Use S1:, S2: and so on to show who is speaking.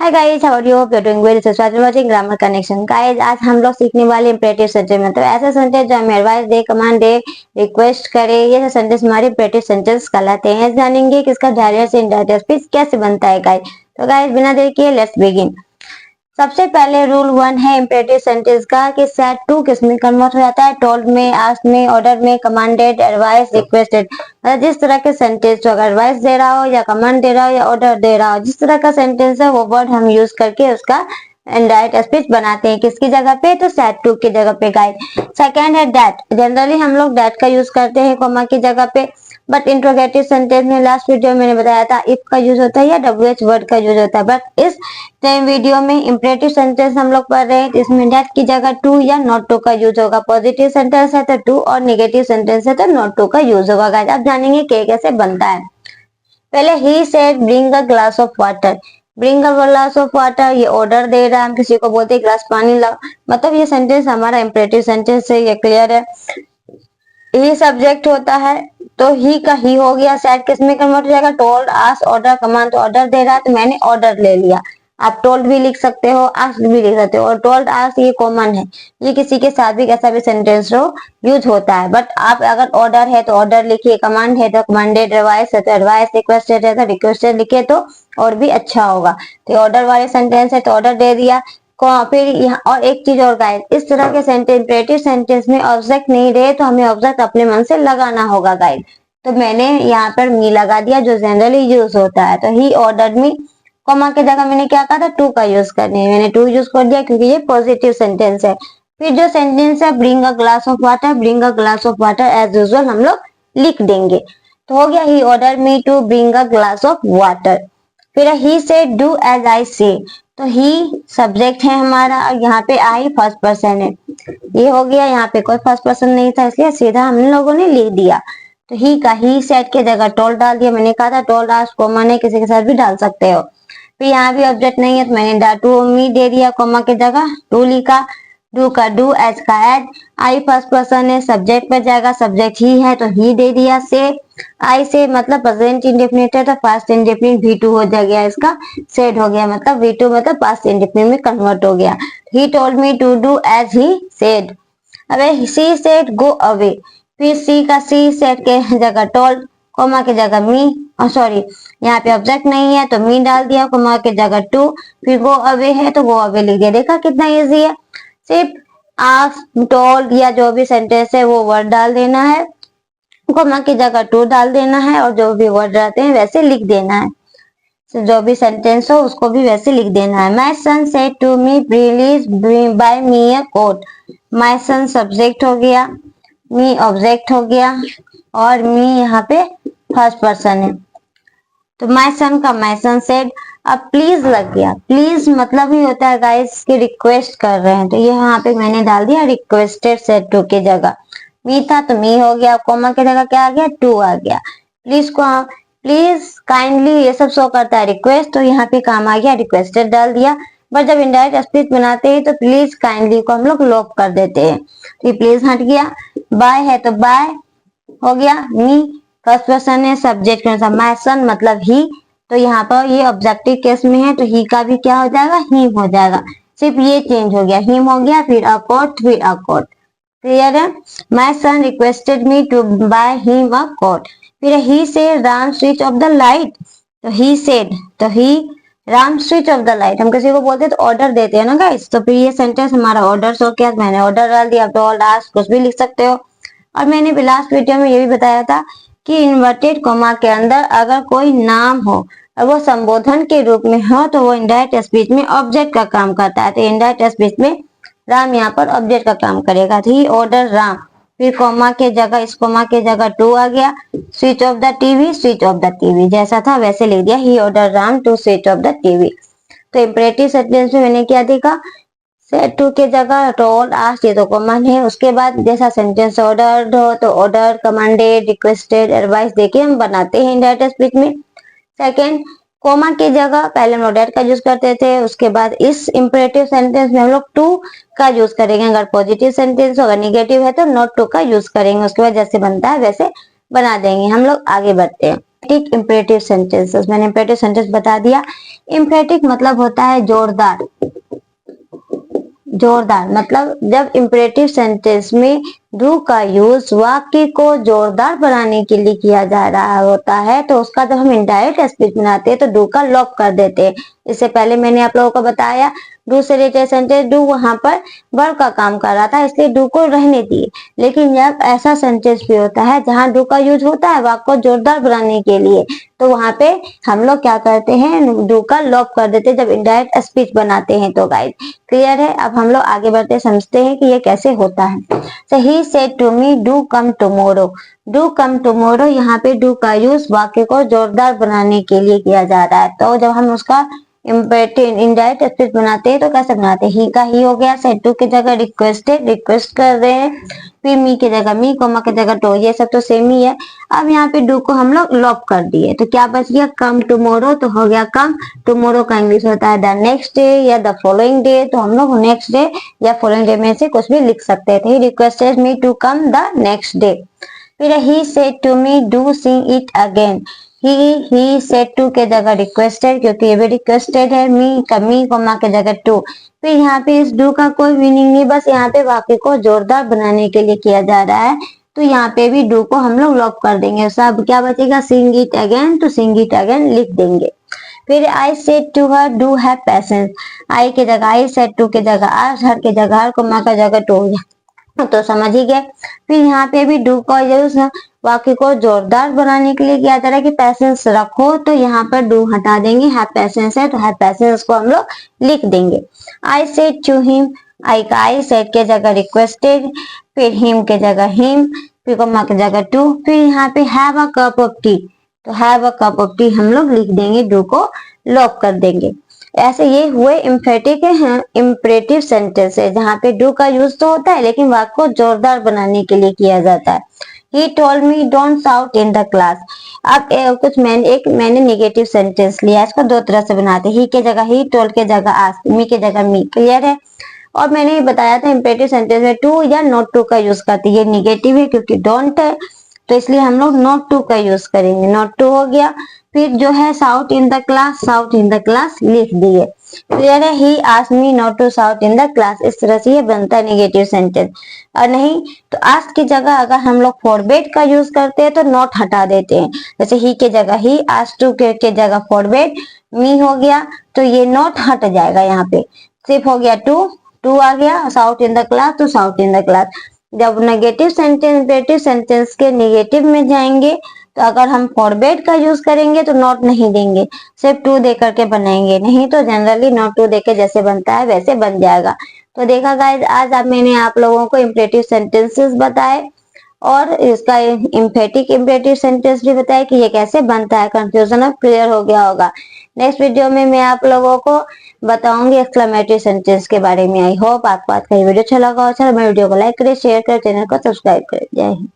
S1: Hi guys, how are you? Hope you are doing well. So start watching grammar connection. Guys, आज हम लोग सीखने वाले imperative sentence में, तो ऐसे सेंटेंस जो हमें एडवाइस दे, कमांड दे, रिक्वेस्ट करे, ये सेंटेंस हमारे इंपरेटिव सेंटेंस कहलाते हैं। जानेंगे कि इसका डायरेक्ट से इनडायरेक्ट स्पीच कैसे बनता है गाइस। तो गाइस, बिना देर किए लेट्स बिगिन। सबसे पहले रूल 1 है इंपरेटिव सेंटेंस का कि सेड टू किस में कन्वर्ट हो जाता है? टोल्ड में, आस्क्ड में, ऑर्डर में, कमांडेड, एडवाइस, रिक्वेस्टेड। मतलब जिस तरह के सेंटेंस जो अगर एडवाइस दे रहा हो या कमांड दे रहा हो या ऑर्डर दे रहा हो, जिस तरह का सेंटेंस है वो वर्ड हम यूज करके उसका इनडायरेक्ट स्पीच बनाते हैं। किसकी जगह पे? तो सेड टू की जगह पे गाइस। सेकंड है दैट। जनरली हम लोग दैट का यूज करते हैं कॉमा की जगह पे, बट इंट्रोगेटिव सेंटेंस में लास्ट वीडियो में मैंने बताया था इफ का यूज होता है या डब्ल्यूएच वर्ड का यूज होता है। बट इस टाइम वीडियो में इंपरेटिव सेंटेंस हम लोग पढ़ रहे हैं, इसमें दैट की जगह टू या नॉट टू का यूज होगा। पॉजिटिव सेंटेंस है तो टू और नेगेटिव सेंटेंस है तो नॉट टू का यूज होगा गाइस। अब जानेंगे कैसे बनता है। पहले he said bring a glass of water. Bring a glass of water, ये ऑर्डर दे रहा है, हम किसी को बोलते हैं ग्लास पानी लाओ, मतलब ये सेंटेंस हमारा इंपरेटिव सेंटेंस है, ये क्लियर है। ही सब्जेक्ट होता है तो ही का ही हो गया। सेड किस में कन्वर्ट हो जाएगा? Told, asked, order, command. तो ऑर्डर दे रहा है तो मैंने ऑर्डर ले लिया। आप टोल्ड भी लिख सकते हो, आस्क्ड भी लिख सकते हो, और टोल्ड आस्क्ड ये कॉमन है, ये किसी के साथ भी कैसा भी सेंटेंस हो यूज होता है। बट आप अगर ऑर्डर है तो ऑर्डर लिखिए, कमांड है तो कमांडेड, एडवाइस है तो एडवाइस, रिक्वेस्टेड है तो रिक्वेस्टेड लिखे तो और भी अच्छा होगा। तो ऑर्डर वाले सेंटेंस है तो ऑर्डर दे दिया। फिर यहाँ और एक चीज और गाइस, इस तरह के सेंटेंस इंपरेटिव सेंटेंस में ऑब्जेक्ट नहीं रहे तो हमें ऑब्जेक्ट अपने मन से लगाना होगा गाइस। तो मैंने यहाँ पर मी लगा दिया जो जनरली यूज होता है। तो ही ऑर्डर मी, कॉमा की जगह मैंने क्या कहा था? टू का यूज करने, मैंने टू यूज कर दिया क्योंकि ये पॉजिटिव सेंटेंस है। फिर जो सेंटेंस है bring a glass of water, bring a glass of water as usual हम लोग लिख देंगे। तो हो गया he order me to bring a glass of water. फिर ही से डू एज आई से, तो ही सब्जेक्ट है हमारा और यहाँ पे आई फर्स्ट पर्सन है। ये हो गया, यहाँ पे कोई फर्स्ट पर्सन नहीं था इसलिए सीधा हम लोगों ने लिख दिया। तो ही का ही सेट के जगह टोल्ड डाल दिया। मैंने कहा था टोल्ड आस्क्ड कॉमन है, किसी के साथ भी डाल सकते हो। फिर यहाँ भी ऑब्जेक्ट नहीं है तो मैंने टू मी दे दिया, कॉमा के जगह टू लिखा। डू का डू, एज का एज। आई फर्स्ट पर्सन है, सब्जेक्ट पर जाएगा, सब्जेक्ट ही है तो ही दे दिया। से आई से मतलब प्रेजेंट इंडेफिनिट है तो पास्ट इंडेफिनिट वी टू हो जाएगा, इसका सेड हो गया, मतलब वी टू मतलब पास्ट इंडेफिनिट में कन्वर्ट हो गया। He told me to do as he said. अबे सी सेड गो अवे, फिर सी का सी सेड के जगह टोल्ड, कोमा के जगह मी, सॉरी यहाँ पे ऑब्जेक्ट नहीं है तो मी डाल दिया, कोमा के जगह टू। फिर गो अवे है तो गो अवे लिख दिया। देखा कितना इजी है। सिर्फ आस्क्ड, टोल्ड या जो भी सेंटेंस है वो वर्ड डाल देना है, कोमा की जगह टू डाल देना है और जो भी वर्ड रहते हैं वैसे लिख देना है। तो जो भी सेंटेंस हो उसको भी वैसे लिख देना है। My son said to me please buy me a coat. My son subject हो गया, मी ऑब्जेक्ट हो गया और मी यहाँ पे फर्स्ट पर्सन है। तो माय सन का माय सन सेड। अब प्लीज लग गया, प्लीज मतलब ही होता है गाइस कि रिक्वेस्ट कर रहे हैं, तो ये यहाँ पे मैंने डाल दिया रिक्वेस्टेड सेड टू की जगह। मी था तो मी हो गया, कोमा की जगह क्या आ गया? टू आ गया। प्लीज को प्लीज काइंडली ये सब शो करता है रिक्वेस्ट, तो यहाँ पे काम आ गया रिक्वेस्टेड डाल दिया। बट जब इनडायरेक्ट स्पीच बनाते हैं तो प्लीज काइंडली को हम लोग लोप कर देते हैं, तो प्लीज हट गया। बाय है तो बाय हो गया। मी फर्स्ट पर्सन है, सब्जेक्ट कौन सा? माय सन मतलब ही, तो यहाँ पर ये ऑब्जेक्टिव केस में है तो ही का भी क्या हो जाएगा? हिम हो जाएगा। सिर्फ ये चेंज हो गया, हिम हो गया, फिर अ कोट, फिर अ कोट। क्लियर है? My son requested me to buy him a coat. फिर he said Ram switch off the light, तो ही सेड, तो he Ram switch off the light. हम किसी को बोलते हैं तो ऑर्डर देते हैं ना गाइस, तो फिर ये सेंटेंस हमारा ऑर्डर शो किया, मैंने ऑर्डर डाल दिया। टोल्ड, आस्क्ड कुछ भी लिख सकते हो। और मैंने भी लास्ट वीडियो में ये भी बताया था कि इन्वर्टेड कोमा के अंदर अगर कोई नाम हो और वो संबोधन के रूप में हो तो वो इनडायरेक्ट स्पीच में ऑब्जेक्ट का काम करता है। तो इनडायरेक्ट स्पीच में राम यहाँ पर ऑब्जेक्ट का काम करेगा। तो ही ऑर्डर राम, फिर कोमा के जगह, इस कोमा के जगह टू आ गया। Switch off the TV, switch off the TV जैसा था वैसे लिख दिया, he order Ram to switch off the TV. तो इंपरेटिव सेंटेंस में मैंने क्या देखा? सेड टू के जगह टोल्ड, आस्क्ड ये तो कॉमन है। उसके बाद जैसा सेंटेंस ऑर्डर्ड हो तो ऑर्डर, कमांडेड, रिक्वेस्टेड, एडवाइस देके हम बनाते हैं इनडायरेक्ट स्पीच में। सेकंड, कोमा की जगह पहले हम लोग डेट का यूज करते थे, उसके बाद इस इंपरेटिव सेंटेंस में हम लोग टू का यूज करेंगे। अगर पॉजिटिव सेंटेंस होगा, नेगेटिव है तो नॉट टू का यूज करेंगे। उसके बाद जैसे बनता है वैसे बना देंगे। हम लोग आगे बढ़ते हैं। इम्परेटिव सेंटेंसेस, मैंने इम्परेटिव सेंटेंस बता दिया। इम्परेटिव मतलब होता है जोरदार, जोरदार मतलब जब इम्परेटिव सेंटेंस में डू का यूज वाक्य को जोरदार बनाने के लिए किया जा रहा होता है, तो उसका जब हम इनडायरेक्ट स्पीच बनाते हैं तो डू का लॉप कर देते हैं। इससे पहले मैंने आप लोगों को बताया डू से रिलेटेड सेंटेंस, डू वहां पर वर्ब का काम कर रहा था इसलिए डू को रहने दिए। लेकिन जब ऐसा सेंटेंस भी होता है जहां डू का यूज होता है वाक्य को जोरदार बनाने के लिए, तो वहां पे हम लोग क्या करते हैं, डू का लॉप कर देते हैं जब इनडायरेक्ट स्पीच बनाते हैं। तो गाइस क्लियर है। अब हम लोग आगे बढ़ते समझते हैं कि ये कैसे होता है। So he said to me, do come tomorrow. Do come tomorrow यहाँ पे do का यूज वाक्य को जोरदार बनाने के लिए किया जा रहा है। तो जब हम उसका इम्पेरेटिव इनडायरेक्ट स्पीच बनाते हैं तो कैसे बनाते हैं, ही का ही हो गया, सेड टू की जगह रिक्वेस्टेड, रिक्वेस्ट कर रहे हैं, फिर मी की जगह मी, कोमा की जगह टू, ये सब तो सेम ही है। अब यहाँ पे डू को हम लोग लॉप कर दिए तो क्या बच गया, कम टुमारो, तो हो गया कम। टुमारो का इंग्लिश होता है द नेक्स्ट डे या द फॉलोइंग डे, तो हम लोग नेक्स्ट डे या फॉलोइंग डे में से कुछ भी लिख सकते थे। He requested me to come the next day. फिर he said to me do sing it again. He said to के जगह रिक्वेस्टेड, क्योंकि ये भी रिक्वेस्टेड है, मी कोमा के जगह टू। फिर यहाँ पे इस डू का कोई मीनिंग नहीं, बस यहाँ पे वाक्य को जोरदार बनाने के लिए किया जा रहा है, तो यहाँ पे भी डू को हम लोग लॉप कर देंगे। सब क्या बचेगा, सिंग इट अगेन, तो सिंग इट अगेन लिख देंगे। फिर I said to her do have patience. I के जगह आई, सेड टू के जगह आर, हर के जगह हर, कोमा का जगह टू, तो समझ ही गए। फिर यहाँ पे भी डू का यूज वाक्य को जोरदार बनाने के लिए किया जा रहा है कि पेशेंस रखो, तो यहाँ पर डू हटा देंगे, हैव पेशेंस है तो हैव पेशेंस को हम लोग लिख देंगे। आई सेड टू हिम, आई का आई, सेड के जगह रिक्वेस्टेड, फिर हिम के जगह हिम, फिर कोमा के जगह टू, फिर यहाँ पे have a cup of tea, तो have a cup of tea हम लोग लिख देंगे, डू को लॉक कर देंगे। ऐसे ये हुए इम्फेटिक इम्परेटिव सेंटेंस है जहाँ पे डू का यूज तो होता है लेकिन वाक्य को जोरदार बनाने के लिए किया जाता है। He told me don't shout in the class. अब मैंने निगेटिव सेंटेंस लिया, इसको दो तरह से बनाते हैं, ही के जगह ही, टोल्ड के जगह आस्क, मी के जगह मी, क्लियर है। और मैंने बताया था इम्परेटिव सेंटेंस में टू या नॉट टू का यूज करते हैं। ये निगेटिव है क्योंकि डोंट है तो इसलिए हम लोग नॉट टू का यूज करेंगे, नॉट टू हो गया। फिर जो है shout in the class, shout in the class लिख दिए, क्लियर है। He asked me not to shout in the class, इस तरह से ये बनता है निगेटिव सेंटेंस। और नहीं तो आस्क की जगह अगर हम लोग फॉरबेड का यूज करते हैं तो नॉट हटा देते हैं, जैसे ही के जगह ही, आस्क टू के जगह फॉरबेड, मी हो गया तो ये नॉट हट जाएगा, यहाँ पे सिर्फ हो गया टू, टू आ गया, साउट इन द क्लास तो साउट इन द क्लास। जब नेगेटिव सेंटेंस इम्परेटिव सेंटेंस के नेगेटिव में जाएंगे तो अगर हम फॉरबेड का यूज करेंगे तो नॉट नहीं देंगे, सिर्फ टू दे करके बनाएंगे, नहीं तो जनरली नॉट टू देके जैसे बनता है वैसे बन जाएगा। तो देखा गाइस, आज मैंने आप लोगों को इम्परेटिव सेंटेंसेस बताए और इसका इम्फेटिक इम्परेटिव सेंटेंस भी बताया कि ये कैसे बनता है। कंफ्यूजन अब क्लियर हो गया होगा। नेक्स्ट वीडियो में मैं आप लोगों को बताऊंगी एक्सक्लेमेटरी सेंटेंस के बारे में। आई होप आपको आज का ये वीडियो अच्छा लगा। अच्छा मेरे वीडियो को लाइक करें, शेयर करें, चैनल को सब्सक्राइब करें। जय हिंद।